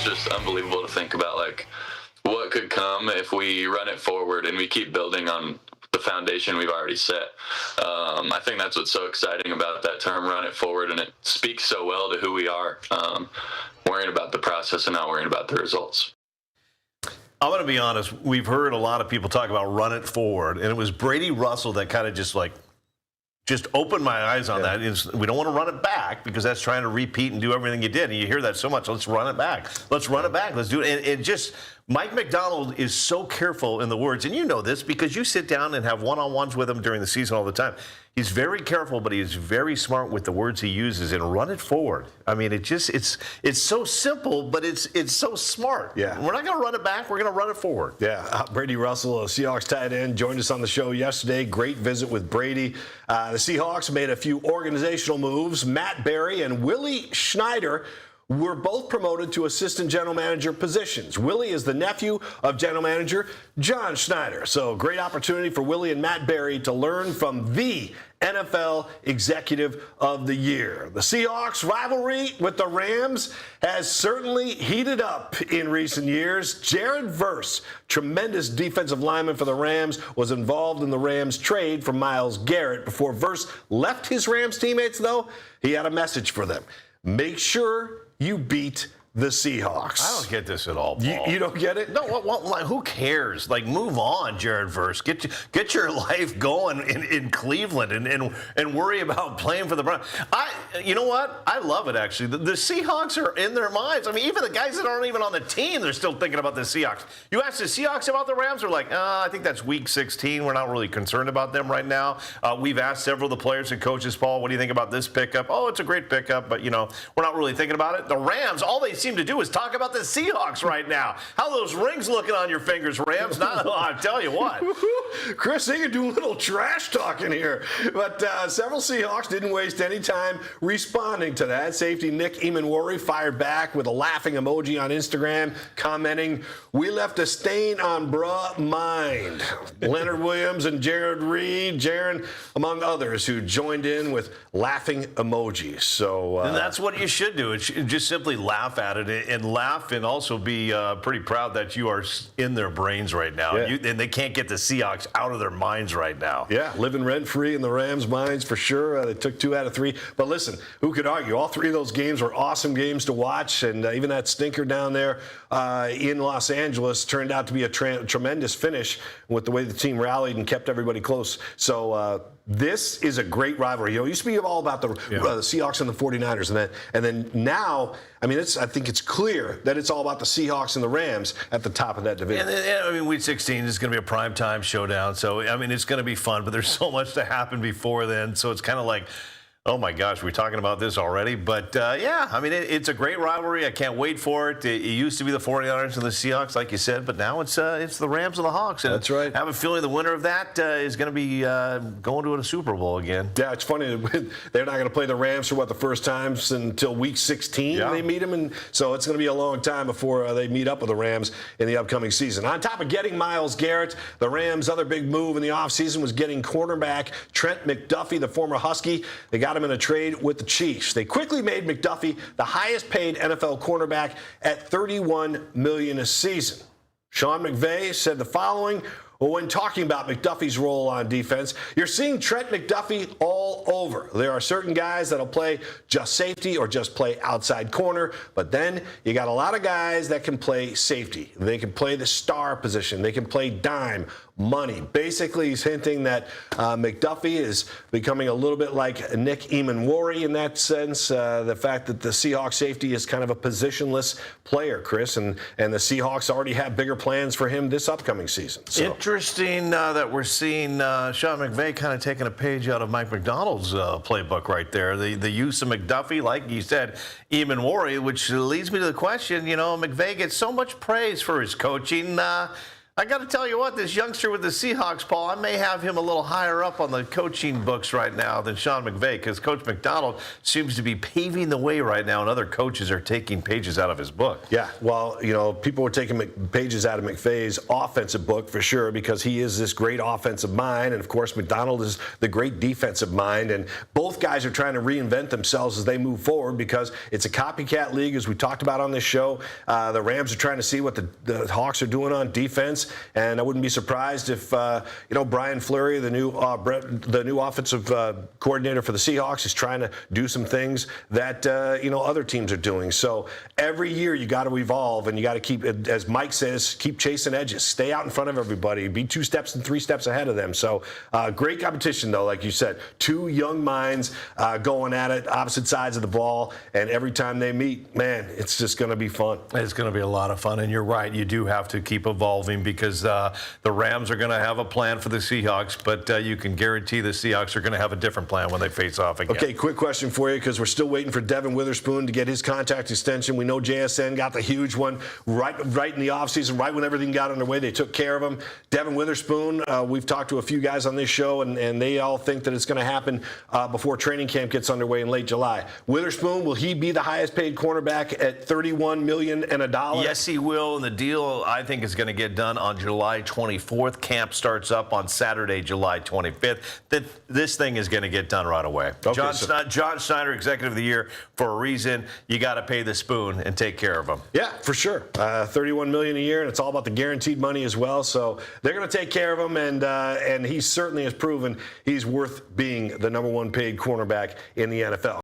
just unbelievable to think about, like, what could come if we run it forward and we keep building on the foundation we've already set. I think that's what's so exciting about that term, run it forward, and it speaks so well to who we are, worrying about the process and not worrying about the results. I'm going to be honest. We've heard a lot of people talk about run it forward, and it was Brady Russell that kind of just opened my eyes on that. We don't want to run it back because that's trying to repeat and do everything you did. And you hear that so much. Let's run it back. Let's run it back. Let's do it. And just Mike Macdonald is so careful in the words, and you know this because you sit down and have one-on-ones with him during the season all the time. He's very careful, but he's very smart with the words he uses and run it forward. I mean, it's so simple, but it's so smart. Yeah. We're not going to run it back. We're going to run it forward. Yeah. Brady Russell, a Seahawks tight end, joined us on the show yesterday. Great visit with Brady. The Seahawks made a few organizational moves. Matt Berry and Willie Schneider were both promoted to assistant general manager positions. Willie is the nephew of general manager John Schneider. So great opportunity for Willie and Matt Berry to learn from the NFL Executive of the Year. The Seahawks rivalry with the Rams has certainly heated up in recent years. Jared Verse, tremendous defensive lineman for the Rams, was involved in the Rams trade for Myles Garrett. Before Verse left his Rams teammates, though, he had a message for them. Make sure you beat the Seahawks. I don't get this at all, Paul. You don't get it? No, who cares? Like, move on, Jared Verse. Get your life going in Cleveland and worry about playing for the Browns. You know what? I love it, actually. The Seahawks are in their minds. I mean, even the guys that aren't even on the team, they're still thinking about the Seahawks. You ask the Seahawks about the Rams, they're like, I think that's week 16. We're not really concerned about them right now. We've asked several of the players and coaches, Paul, what do you think about this pickup? Oh, it's a great pickup, but, we're not really thinking about it. The Rams, all they seem to do is talk about the Seahawks right now. How those rings looking on your fingers, Rams? I'll tell you what. Chris, they can do a little trash talking here. But several Seahawks didn't waste any time responding to that. Safety Nick Emanwari fired back with a laughing emoji on Instagram, commenting, "We left a stain on bruh mind." Leonard Williams and Jared Reed, Jaron, among others, who joined in with laughing emojis. So and that's what you should do. Just simply laugh at it and laugh and also be pretty proud that you are in their brains right now. Yeah. And they can't get the Seahawks out of their minds right now. Yeah, living rent-free in the Rams' minds for sure. They took 2 out of 3. But listen, who could argue? All 3 of those games were awesome games to watch. And even that stinker down there in Los Angeles turned out to be a tremendous finish with the way the team rallied and kept everybody close. So this is a great rivalry. It used to be all about the Seahawks and the 49ers. And then now, I mean, I think it's clear that it's all about the Seahawks and the Rams at the top of that division. And week 16 is going to be a primetime showdown. So, I mean, it's going to be fun, but there's so much to happen before then. So it's kind of like, oh, my gosh, we're talking about this already. But, I mean, it's a great rivalry. I can't wait for it. It used to be the 49ers and the Seahawks, like you said, but now it's the Rams and the Hawks. And that's right. I have a feeling the winner of that is going to be going to a Super Bowl again. Yeah, it's funny. They're not going to play the Rams for, the first time until week 16 they meet them. And so it's going to be a long time before they meet up with the Rams in the upcoming season. On top of getting Myles Garrett, the Rams' other big move in the offseason was getting cornerback Trent McDuffie, the former Husky. They got him in a trade with the Chiefs. They quickly made McDuffie the highest paid NFL cornerback at $31 million a season. Sean McVay said the following when talking about McDuffie's role on defense: "You're seeing Trent McDuffie all over. There are certain guys that'll play just safety or just play outside corner, but then you got a lot of guys that can play safety. They can play the star position. They can play dime, money." Basically, he's hinting that McDuffie is becoming a little bit like Nick Emanwari in that sense. The fact that the Seahawks safety is kind of a positionless player, Chris, and the Seahawks already have bigger plans for him this upcoming season. So. Interesting that we're seeing Sean McVay kind of taking a page out of Mike Macdonald's playbook right there. The use of McDuffie, like you said, Emanwari, which leads me to the question, McVay gets so much praise for his coaching. I got to tell you what, this youngster with the Seahawks, Paul, I may have him a little higher up on the coaching books right now than Sean McVay, because Coach McDonald seems to be paving the way right now, and other coaches are taking pages out of his book. Yeah, well, people were taking pages out of McVay's offensive book for sure, because he is this great offensive mind, and of course McDonald is the great defensive mind, and both guys are trying to reinvent themselves as they move forward, because it's a copycat league, as we talked about on this show. The Rams are trying to see what the Hawks are doing on defense, and I wouldn't be surprised if Brian Fleury, the new offensive coordinator for the Seahawks, is trying to do some things that other teams are doing. So every year you got to evolve, and you got to keep, as Mike says, keep chasing edges, stay out in front of everybody, be 2 steps and 3 steps ahead of them. So great competition, though, like you said, 2 young minds going at it, opposite sides of the ball, and every time they meet, man, it's just going to be fun. It's going to be a lot of fun, and you're right. You do have to keep evolving, because the Rams are going to have a plan for the Seahawks, but you can guarantee the Seahawks are going to have a different plan when they face off again. Okay, quick question for you, because we're still waiting for Devin Witherspoon to get his contract extension. We know JSN got the huge one right in the offseason, right when everything got underway. They took care of him. Devin Witherspoon, we've talked to a few guys on this show, and they all think that it's going to happen before training camp gets underway in late July. Witherspoon, will he be the highest paid cornerback at $31 million and $1? Yes, he will, and the deal, I think, is going to get done on July 24th. Camp starts up on Saturday, July 25th. This thing is going to get done right away. Okay, John Schneider, Executive of the Year, for a reason. You got to pay the spoon and take care of him. Yeah, for sure. $31 million a year, and it's all about the guaranteed money as well. So they're going to take care of him, and he certainly has proven he's worth being the #1 paid cornerback in the NFL.